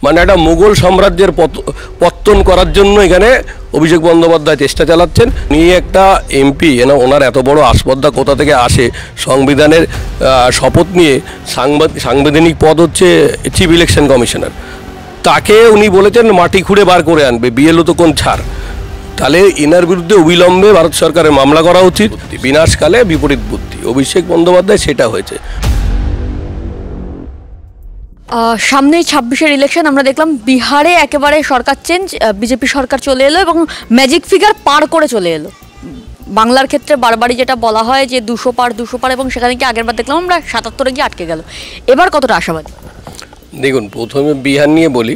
মানে একটা মুঘল সাম্রাজ্যের পত্তন করার জন্য এখানে অভিষেক বন্দ্যোপাধ্যায় চেষ্টা চালাচ্ছেন। নিয়ে একটা এমপি ওনার এত বড় আসপদ্দা কোথা থেকে আসে? সংবিধানের শপথ নিয়ে সাংবিধানিক পদ হচ্ছে চিফ ইলেকশন কমিশনার, তাকে উনি বলেছেন মাটি খুঁড়ে বার করে আনবে, বিএলও তো কোন ছাড়। তাহলে এনার বিরুদ্ধে অবিলম্বে ভারত সরকারের মামলা করা উচিত। বিনাশকালে বিপরীত বুদ্ধি, অভিষেক বন্দ্যোপাধ্যায় সেটা হয়েছে। সামনে 26-এর ইলেকশন, আমরা দেখলাম বিহারে একেবারে সরকার চেঞ্জ, বিজেপি সরকার চলে এলো এবং ম্যাজিক ফিগার পার করে চলে এলো। বাংলার ক্ষেত্রে বারবারই যেটা বলা হয় যে 200 পার এবং সেখানে কি আগেরবার দেখলাম আমরা 77-এ গিয়ে আটকে গেল। এবার কতটা আশাবাদী? দেখুন, প্রথমে বিহার নিয়ে বলি।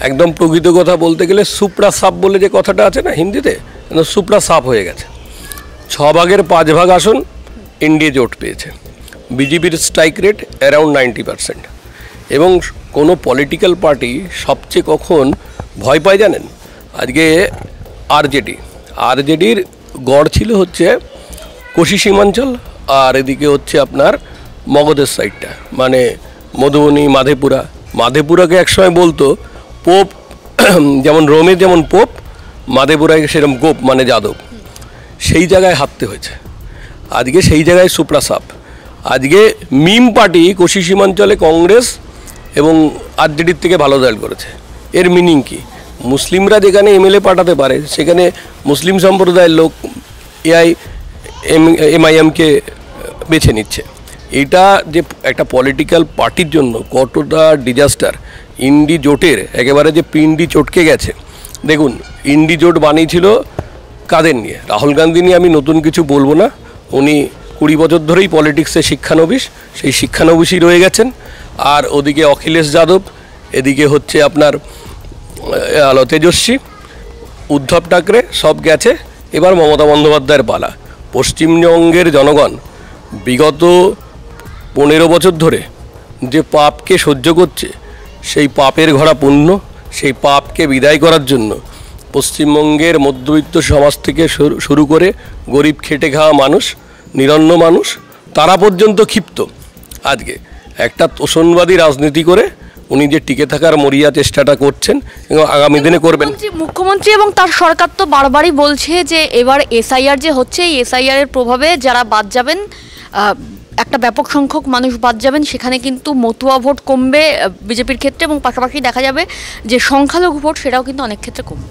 একদম প্রকৃত কথা বলতে গেলে সুপ্রা সাপ বলে যে কথাটা আছে না হিন্দিতে, সুপ্রা সাপ হয়ে গেছে। 6 ভাগের 5 ভাগ আসন এনডিএ জোট পেয়েছে। বিজেপির স্ট্রাইক রেট অ্যারাউন্ড 90%। এবং কোনো পলিটিক্যাল পার্টি সবচেয়ে কখন ভয় পায় জানেন? আজকে আরজেডির গড় ছিল হচ্ছে কোশি সীমাঞ্চল, আর এদিকে হচ্ছে আপনার মগধের সাইডটা, মানে মধুবনী, মাধেপুরাকে একসময় বলতো পোপ, যেমন রোমে যেমন পোপ, মাধেপুরায় সেরকম গোপ মানে যাদব। সেই জায়গায় হাঁটতে হয়েছে। আজকে সেই জায়গায় সুপ্রাসাপ। আজকে মিম পার্টি কোশি সীমাঞ্চলে কংগ্রেস এবং আরজেডির থেকে ভালো রেজাল্ট করেছে। এর মিনিং কি? মুসলিমরা যেখানে এমএলএ পাঠাতে পারে সেখানে মুসলিম সম্প্রদায়ের লোক এমআইএমকে বেছে নিচ্ছে। এটা যে একটা পলিটিক্যাল পার্টির জন্য কতটা ডিজাস্টার। ইন্ডি জোটের একেবারে যে পিন্ডি চটকে গেছে। দেখুন, ইন্ডি জোট বানিয়েছিল কাদের নিয়ে? রাহুল গান্ধী নিয়ে আমি নতুন কিছু বলবো না। উনি 20 বছর ধরেই পলিটিক্সে শিক্ষানবিশ, সেই শিক্ষানবিশই রয়ে গেছেন। আর ওদিকে অখিলেশ যাদব, এদিকে হচ্ছে আপনার তেজস্বী, উদ্ধব ঠাকরে, সব গেছে। এবার মমতা বন্দ্যোপাধ্যায়ের পালা। পশ্চিমবঙ্গের জনগণ বিগত 15 বছর ধরে যে পাপকে সহ্য করছে, সেই পাপের ঘোড়া পূর্ণ। সেই পাপকে বিদায় করার জন্য পশ্চিমবঙ্গের মধ্যবিত্ত সমাজ থেকে শুরু করে গরিব খেটে খাওয়া মানুষ, নিরন্ন মানুষ, তারা পর্যন্ত ক্ষিপ্ত। আজকে একটা তোষণবাদী রাজনীতি করে উনি যে টিকে থাকার মরিয়া চেষ্টাটা করছেন এবং আগামী দিনে করবেন। মুখ্যমন্ত্রী এবং তার সরকার তো বারবারই বলছে যে এবার এসআইআর যে হচ্ছে, এই এসআইআর এর প্রভাবে যারা বাদ যাবেন, একটা ব্যাপক সংখ্যক মানুষ বাদ যাবেন, সেখানে কিন্তু মতুয়া ভোট কমবে বিজেপির ক্ষেত্রে, এবং পাশাপাশি দেখা যাবে যে সংখ্যালঘু ভোট সেটাও কিন্তু অনেক ক্ষেত্রে কমবে।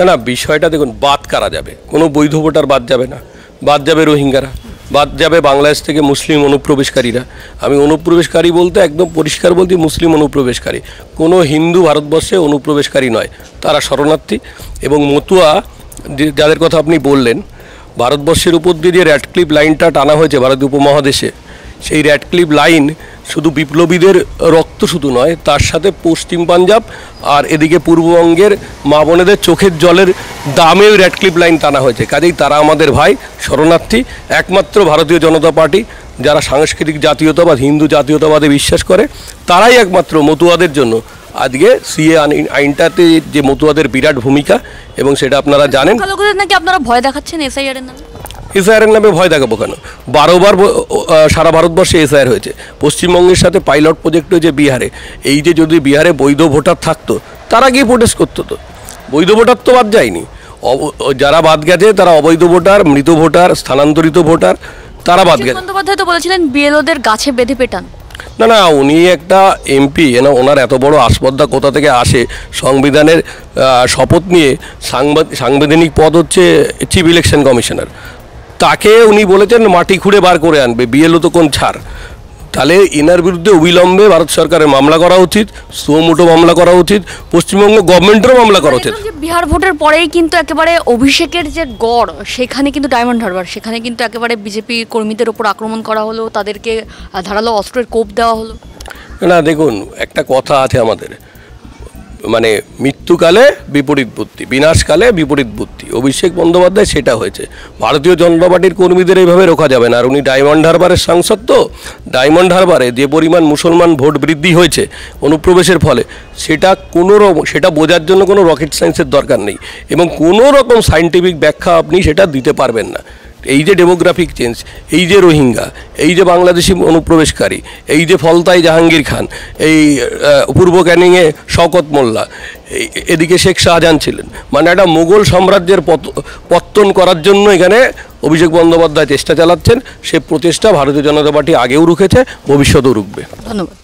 না, বিষয়টা দেখুন, বাদ কারা যাবে? কোনো বৈধ ভোটার বাদ যাবে না। বাদ যাবে রোহিঙ্গারা, বাদ যাবে বাংলাদেশ থেকে মুসলিম অনুপ্রবেশকারীরা। আমি অনুপ্রবেশকারী বলতে একদম পরিষ্কার বলছি, মুসলিম অনুপ্রবেশকারী। কোনো হিন্দু ভারতবর্ষে অনুপ্রবেশকারী নয়, তারা শরণার্থী। এবং মতুয়া যাদের কথা আপনি বললেন, ভারতবর্ষের উপর দিয়ে যে র্যাডক্লিফ লাইনটা টানা হয়েছে ভারতীয় উপমহাদেশে, সেই র্যাডক্লিফ লাইন শুধু বিপ্লবীদের রক্ত শুধু নয়, তার সাথে পশ্চিম পাঞ্জাব আর এদিকে পূর্ববঙ্গের মা বোনেদের চোখের জলের দামেও র্যাডক্লিফ লাইন টানা হয়েছে। কাজেই তারা আমাদের ভাই, শরণার্থী। একমাত্র ভারতীয় জনতা পার্টি, যারা সাংস্কৃতিক জাতীয়তাবাদ, হিন্দু জাতীয়তাবাদে বিশ্বাস করে, তারাই একমাত্র মতুয়াদের জন্য আজকে সিএ আইনটাতে যে মতুয়াদের বিরাট ভূমিকা, এবং সেটা আপনারা জানেন। নাকি আপনারা ভয় দেখাচ্ছেন এসআইআর এর নামে? এসআইআর নামে ভয় দেখাবো কেন? 12 বার সারা ভারতবর্ষে এসআইআর হয়েছে। পশ্চিমবঙ্গের সাথে পাইলট প্রজেক্ট হয়েছে বিহারে। এই যে যদি বিহারে বৈধ ভোটার থাকতো, তারা গিয়ে প্রোটেস্ট করতো। তো বৈধ ভোটার তো বাদ যায়নি। যারা বাদ গেছে তারা অবৈধ ভোটার, মৃত ভোটার, স্থানান্তরিত ভোটার, তারা বাদ গেছে। বন্দ্যোপাধ্যায় তো বলেছিলেন বিএলওদের গাছে বেঁধে পেটান। না, উনি একটা এমপি, ওনার এত বড় আসপদ্দা কোথা থেকে আসে? সংবিধানের শপথ নিয়ে সাংবিধানিক পদ হচ্ছে চিফ ইলেকশন কমিশনার, তাকে উনি বলেছেন মাটি খুঁড়ে বার করে আনবে, বিএলও তো কোন ছাড়। তাহলে এনার বিরুদ্ধে অবিলম্বে ভারত সরকারের মামলা করা উচিত, সুমোটো মামলা করা উচিত, পশ্চিমবঙ্গ গভর্নমেন্টেরও মামলা করা উচিত। বিহার ভোটের পরেই কিন্তু একেবারে অভিষেকের যে গড়, সেখানে কিন্তু ডায়মন্ড হারবার, সেখানে কিন্তু একেবারে বিজেপি কর্মীদের ওপর আক্রমণ করা হলো, তাদেরকে ধারালো অস্ত্রের কোপ দেওয়া হলো। না, দেখুন, একটা কথা আছে আমাদের, মানে মৃত্যুকালে বিপরীত বুদ্ধি, বিনাশকালে বিপরীত বুদ্ধি। অভিষেক বন্দ্যোপাধ্যায় সেটা হয়েছে। ভারতীয় জনতা পার্টির কর্মীদের এইভাবে রোখা যাবে না। আর উনি ডায়মন্ড হারবারের সাংসদ, তো ডায়মন্ড হারবারে যে পরিমাণ মুসলমান ভোট বৃদ্ধি হয়েছে অনুপ্রবেশের ফলে, সেটা বোঝার জন্য কোনো রকেট সায়েন্সের দরকার নেই, এবং কোনো রকম সায়েন্টিফিক ব্যাখ্যা আপনি সেটা দিতে পারবেন না। এই যে ডেমোগ্রাফিক চেঞ্জ, এই যে রোহিঙ্গা, এই যে বাংলাদেশি অনুপ্রবেশকারী, এই যে ফলতাই জাহাঙ্গীর খান, এই পূর্ব ক্যানিংয়ে শওকত মোল্লা, এদিকে শেখ শাহজাহান ছিলেন, মানে একটা মুঘল সাম্রাজ্যের পত্তন করার জন্য এখানে অভিষেক বন্দ্যোপাধ্যায় চেষ্টা চালাচ্ছেন। সে প্রচেষ্টা ভারতীয় জনতা পার্টি আগেও রুখেছে, ভবিষ্যতেও রুখবে। ধন্যবাদ।